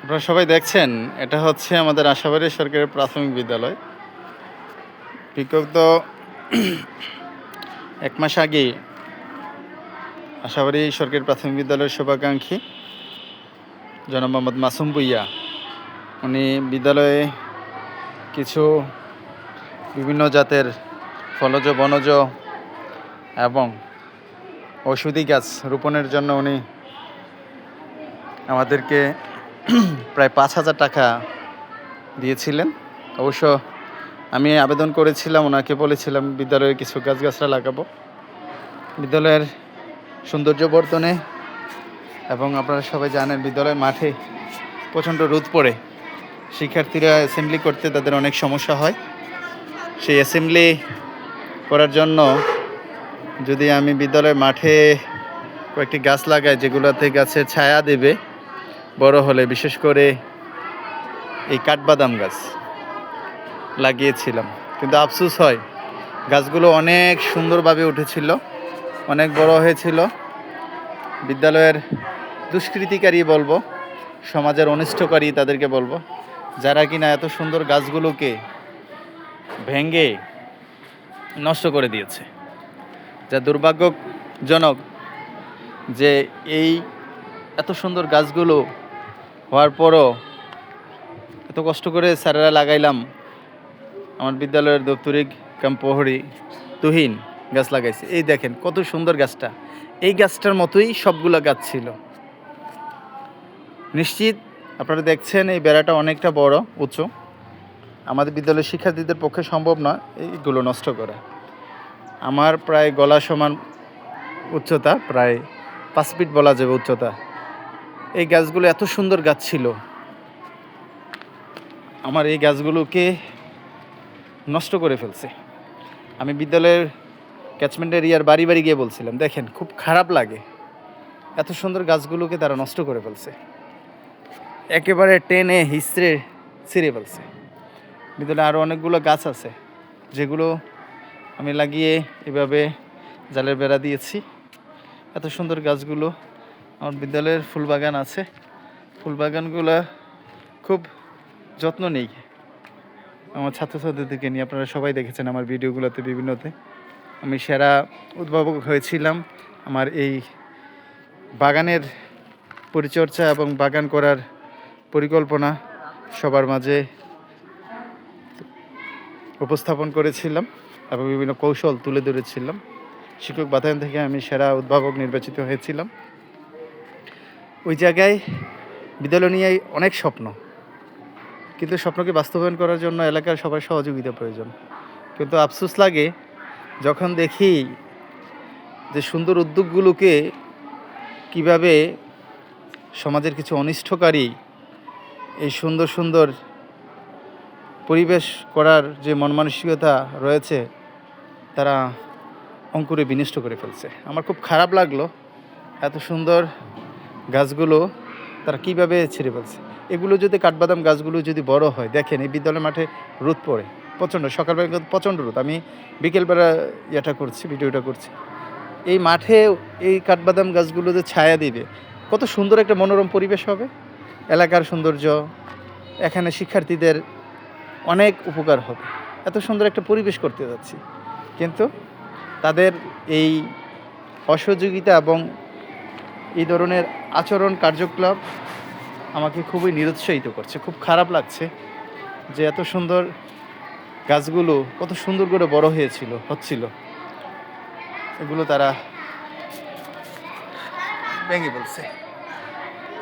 আপনারা সবাই দেখছেন, এটা হচ্ছে আমাদের আশাবাড়ী সরকারি প্রাথমিক বিদ্যালয়। বিগত 1 মাস আগে আশাবাড়ী সরকারি প্রাথমিক বিদ্যালয়ের শুভাকাঙ্ক্ষী জনাব মোহাম্মদ মাসুম ভুঁইয়া উনি বিদ্যালয়ে কিছু বিভিন্ন জাতের ফলজ বনজ এবং ঔষধি গাছ রোপণের জন্য উনি আমাদেরকে প্রায় 5,000 টাকা দিয়েছিলেন। অবশ্য আমি আবেদন করেছিলাম, ওনাকে বলেছিলাম বিদ্যালয়ে কিছু গাছগাছরা লাগাবো বিদ্যালয়ের সৌন্দর্য বর্ধনে। এবং আপনারা সবাই জানেন বিদ্যালয়ের মাঠে প্রচণ্ড রোদ পড়ে, শিক্ষার্থীরা অ্যাসেম্বলি করতে তাদের অনেক সমস্যা হয়। সেই অ্যাসেম্বলি করার জন্য যদি আমি বিদ্যালয়ের মাঠে কয়েকটি গাছ লাগাই, যেগুলোতে গাছের ছায়া দেবে বড় হলে, বিশেষ করে এই কাঠবাদাম গাছ লাগিয়েছিলাম। কিন্তু আফসোস হয়, গাছগুলো অনেক সুন্দরভাবে উঠেছিল, অনেক বড় হয়েছিল। বিদ্যালয়ের দুষ্কৃতিকারী বলবো, সমাজের অনিষ্টকারী তাদেরকে বলবো, যারা কিনা এত সুন্দর গাছগুলোকে ভেঙে নষ্ট করে দিয়েছে। যা দুর্ভাগ্যজনক যে এই এত সুন্দর গাছগুলো হওয়ার পরও এত কষ্ট করে স্যারেরা লাগাইলাম। আমার বিদ্যালয়ের দপ্তরিক কাম প্রহরী তুহিন গাছ লাগাইছে। এই দেখেন কত সুন্দর গাছটা, এই গাছটার মতোই সবগুলো গাছ ছিল। নিশ্চিত আপনারা দেখছেন এই বেড়াটা অনেকটা বড় উঁচু, আমাদের বিদ্যালয়ের শিক্ষার্থীদের পক্ষে সম্ভব নয় এইগুলো নষ্ট করা। আমার প্রায় গলা সমান উচ্চতা, প্রায় 5 ফিট বলা যাবে উচ্চতা। এই গাছগুলো এত সুন্দর গাছ ছিল, আমার এই গাছগুলোকে নষ্ট করে ফেলছে। আমি বিদ্যালয়ের ক্যাচমেন্ট এরিয়ার বাড়ি বাড়ি গিয়ে বলছিলাম, দেখেন খুব খারাপ লাগে, এত সুন্দর গাছগুলোকে তারা নষ্ট করে ফেলছে, একেবারে টেনে হিসড়ে ছিঁড়ে ফেলছে। বিদ্যালয়ে আরও অনেকগুলো গাছ আছে যেগুলো আমি লাগিয়ে এভাবে জালের বেড়া দিয়েছি। এত সুন্দর গাছগুলো, আমার বিদ্যালয়ের ফুলবাগান আছে, ফুলবাগানগুলো খুব যত্ন নেই আমার ছাত্রছাত্রীদেরকে নিয়ে। আপনারা সবাই দেখেছেন আমার ভিডিওগুলোতে, বিভিন্নতে আমি সেরা উদ্ভাবক হয়েছিলাম। আমার এই বাগানের পরিচর্যা এবং বাগান করার পরিকল্পনা সবার মাঝে উপস্থাপন করেছিলাম এবং বিভিন্ন কৌশল তুলে ধরেছিলাম। শিক্ষক বাতায়ন থেকে আমি সেরা উদ্ভাবক নির্বাচিত হয়েছিলাম। ওই জায়গায় বিদ্যালয় নিয়ে অনেক স্বপ্ন, কিন্তু স্বপ্নকে বাস্তবায়ন করার জন্য এলাকার সবার সহযোগিতা প্রয়োজন। কিন্তু আফসোস লাগে যখন দেখি যে সুন্দর উদ্যোগগুলোকে কিভাবে সমাজের কিছু অনিষ্টকারী এই সুন্দর সুন্দর পরিবেশ করার যে মন মানসিকতা রয়েছে তারা অঙ্কুরে বিনষ্ট করে ফেলছে। আমার খুব খারাপ লাগলো, এত সুন্দর গাছগুলো তারা কিভাবে ছিঁড়ে ফেলছে। এগুলো যদি কাঠবাদাম গাছগুলো যদি বড় হয়, দেখেন এই বিদ্যালয়ের মাঠে রোদ পড়ে প্রচণ্ড, সকালবেলা কিন্তু প্রচণ্ড রোদ, আমি বিকেলবেলা ভিডিওটা করছি। এই মাঠে এই কাঠবাদাম গাছগুলো যে ছায়া দিবে, কত সুন্দর একটা মনোরম পরিবেশ হবে, এলাকার সৌন্দর্য, এখানে শিক্ষার্থীদের অনেক উপকার হবে। এত সুন্দর একটা পরিবেশ করতে যাচ্ছি, কিন্তু তাদের এই অসহযোগিতা এবং এই ধরনের আচরণ কার্যকলাপ আমাকে খুবই নিরুৎসাহিত করছে। খুব খারাপ লাগছে যে এত সুন্দর গাছগুলো কত সুন্দর করে বড় হচ্ছিল, এগুলো তারা ভেঙে ফেলছে।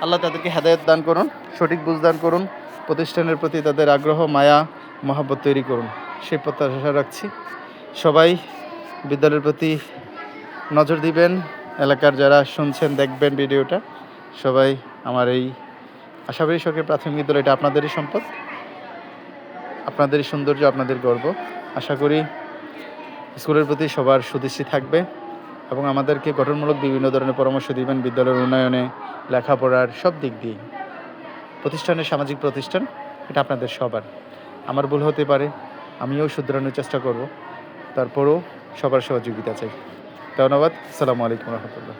আল্লাহ তাদেরকে হেদায়েত দান করুন, সঠিক বুঝ দান করুন, প্রতিষ্ঠানের প্রতি তাদের আগ্রহ, মায়া, মহাব্বত তৈরি করুন, সেই প্রত্যাশা রাখছি। সবাই বিদ্যালয়ের প্রতি নজর দিবেন, এলাকার যারা শুনছেন দেখবেন ভিডিওটা, সবাই আমার এই আশাবাড়ী সরকারি প্রাথমিক বিদ্যালয়, এটা আপনাদেরই সম্পদ, আপনাদেরই সৌন্দর্য, আপনাদের গর্ব। আশা করি স্কুলের প্রতি সবার সুদৃষ্টি থাকবে এবং আমাদেরকে গঠনমূলক বিভিন্ন ধরনের পরামর্শ দিবেন বিদ্যালয়ের উন্নয়নে, লেখাপড়ার সব দিক দিয়ে। প্রতিষ্ঠানের সামাজিক প্রতিষ্ঠান, এটা আপনাদের সবার। আমার ভুল হতে পারে, আমিও শুধরানোর চেষ্টা করব, তারপরও সবার সহযোগিতা চাই। ধন্যবাদ। আসসালামু আলাইকুম রহমতুল্লাহ।